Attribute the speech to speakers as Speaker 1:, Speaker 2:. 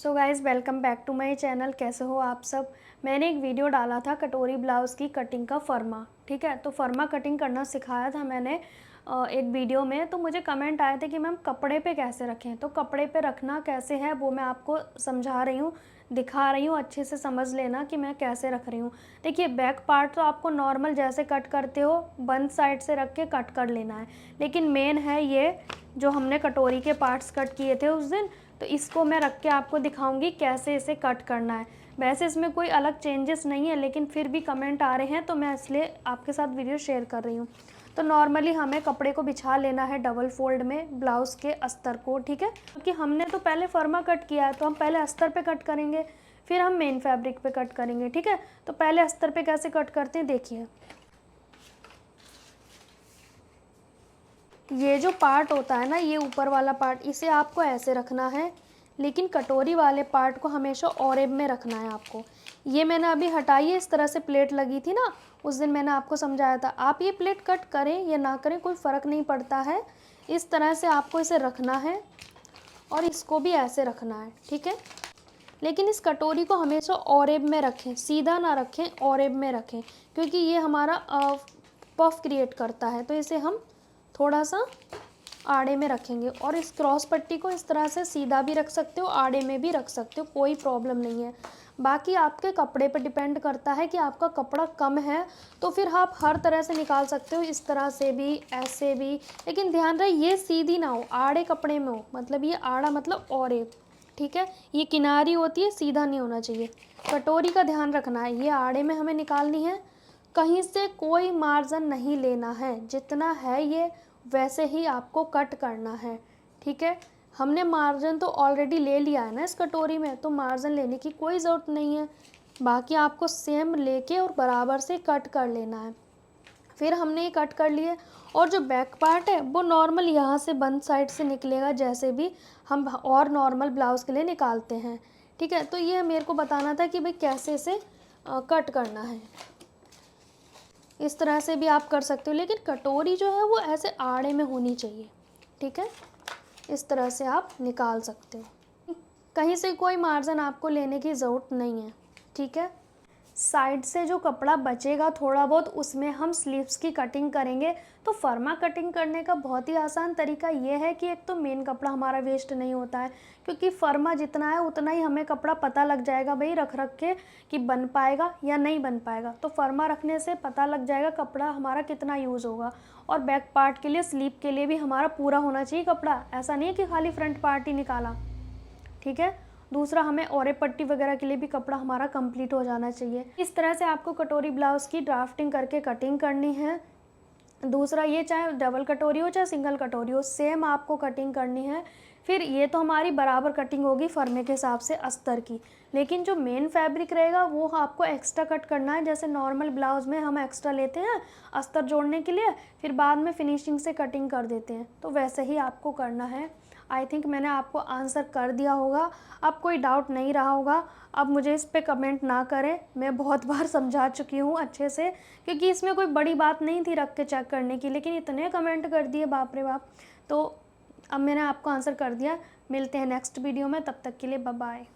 Speaker 1: So guys welcome back to my channel. कैसे हो आप सब। मैंने एक वीडियो डाला था कटोरी ब्लाउज़ की कटिंग का फर्मा, ठीक है। तो फर्मा कटिंग करना सिखाया था मैंने एक वीडियो में। तो मुझे कमेंट आए थे कि मैम कपड़े पे कैसे रखें। तो कपड़े पे रखना कैसे है वो मैं आपको समझा रही हूँ, दिखा रही हूँ। अच्छे से समझ लेना कि मैं कैसे रख रही हूँ। देखिए बैक पार्ट तो आपको नॉर्मल जैसे कट करते हो बंद साइड से रख के कट कर लेना है, लेकिन मेन है ये जो हमने कटोरी के पार्ट्स कट किए थे उस दिन, तो इसको मैं रख के आपको दिखाऊंगी कैसे इसे कट करना है। वैसे इसमें कोई अलग चेंजेस नहीं है, लेकिन फिर भी कमेंट आ रहे हैं तो मैं इसलिए आपके साथ वीडियो शेयर कर रही हूँ। तो नॉर्मली हमें कपड़े को बिछा लेना है डबल फोल्ड में ब्लाउज़ के अस्तर को, ठीक है। क्योंकि हमने तो पहले फर्मा कट किया है तो हम पहले अस्तर पे कट करेंगे, फिर हम मेन फैब्रिक पे कट करेंगे, ठीक है। तो पहले अस्तर पे कैसे कट करते हैं देखिए। ये जो पार्ट होता है ना, ये ऊपर वाला पार्ट, इसे आपको ऐसे रखना है, लेकिन कटोरी वाले पार्ट को हमेशा ऑरेब में रखना है आपको। ये मैंने अभी हटाई है, इस तरह से प्लेट लगी थी ना, उस दिन मैंने आपको समझाया था। आप ये प्लेट कट करें या ना करें कोई फ़र्क नहीं पड़ता है। इस तरह से आपको इसे रखना है और इसको भी ऐसे रखना है, ठीक है। लेकिन इस कटोरी को हमेशा ऑरेब में रखें, सीधा ना रखें, ऑरेब में रखें, क्योंकि ये हमारा पफ क्रिएट करता है। तो इसे हम थोड़ा सा आड़े में रखेंगे। और इस क्रॉस पट्टी को इस तरह से सीधा भी रख सकते हो, आड़े में भी रख सकते हो, कोई प्रॉब्लम नहीं है। बाकी आपके कपड़े पर डिपेंड करता है कि आपका कपड़ा कम है तो फिर आप हर तरह से निकाल सकते हो, इस तरह से भी, ऐसे भी। लेकिन ध्यान रहे ये सीधी ना हो, आड़े कपड़े में हो, मतलब ये आड़ा मतलब ऑरेब, ठीक है। ये किनारी होती है, सीधा नहीं होना चाहिए। कटोरी का ध्यान रखना है, ये आड़े में हमें निकालनी है, कहीं से कोई मार्जिन नहीं लेना है। जितना है ये वैसे ही आपको कट करना है, ठीक है। हमने मार्जिन तो ऑलरेडी ले लिया है ना इस कटोरी में, तो मार्जिन लेने की कोई ज़रूरत नहीं है। बाकी आपको सेम लेके और बराबर से कट कर लेना है। फिर हमने ये कट कर लिए, और जो बैक पार्ट है वो नॉर्मल यहाँ से बंद साइड से निकलेगा, जैसे भी हम और नॉर्मल ब्लाउज़ के लिए निकालते हैं, ठीक है। तो ये मेरे को बताना था कि भाई कैसे इसे कट करना है। इस तरह से भी आप कर सकते हो, लेकिन कटोरी जो है वो ऐसे आड़े में होनी चाहिए, ठीक है। इस तरह से आप निकाल सकते हो, कहीं से कोई मार्जिन आपको लेने की ज़रूरत नहीं है, ठीक है। साइड से जो कपड़ा बचेगा थोड़ा बहुत, उसमें हम स्लीव्स की कटिंग करेंगे। तो फर्मा कटिंग करने का बहुत ही आसान तरीका ये है कि एक तो मेन कपड़ा हमारा वेस्ट नहीं होता है, क्योंकि फर्मा जितना है उतना ही हमें कपड़ा पता लग जाएगा भाई रख रख के कि बन पाएगा या नहीं बन पाएगा। तो फर्मा रखने से पता लग जाएगा कपड़ा हमारा कितना यूज़ होगा। और बैक पार्ट के लिए, स्लीव के लिए भी हमारा पूरा होना चाहिए कपड़ा, ऐसा नहीं है कि खाली फ्रंट पार्ट ही निकाला, ठीक है। दूसरा, हमें औरे पट्टी वगैरह के लिए भी कपड़ा हमारा कंप्लीट हो जाना चाहिए। इस तरह से आपको कटोरी ब्लाउज़ की ड्राफ्टिंग करके कटिंग करनी है। दूसरा, ये चाहे डबल कटोरी हो चाहे सिंगल कटोरी हो, सेम आपको कटिंग करनी है। फिर ये तो हमारी बराबर कटिंग होगी फर्मे के हिसाब से अस्तर की, लेकिन जो मेन फैब्रिक रहेगा वो आपको एक्स्ट्रा कट करना है। जैसे नॉर्मल ब्लाउज़ में हम एक्स्ट्रा लेते हैं अस्तर जोड़ने के लिए, फिर बाद में फिनिशिंग से कटिंग कर देते हैं, तो वैसे ही आपको करना है। आई थिंक मैंने आपको आंसर कर दिया होगा, अब कोई डाउट नहीं रहा होगा। अब मुझे इस पे कमेंट ना करें, मैं बहुत बार समझा चुकी हूँ अच्छे से, क्योंकि इसमें कोई बड़ी बात नहीं थी रख के चेक करने की, लेकिन इतने कमेंट कर दिए बाप रे बाप। तो अब मैंने आपको आंसर कर दिया। मिलते हैं नेक्स्ट वीडियो में, तब तक के लिए बाय बाय।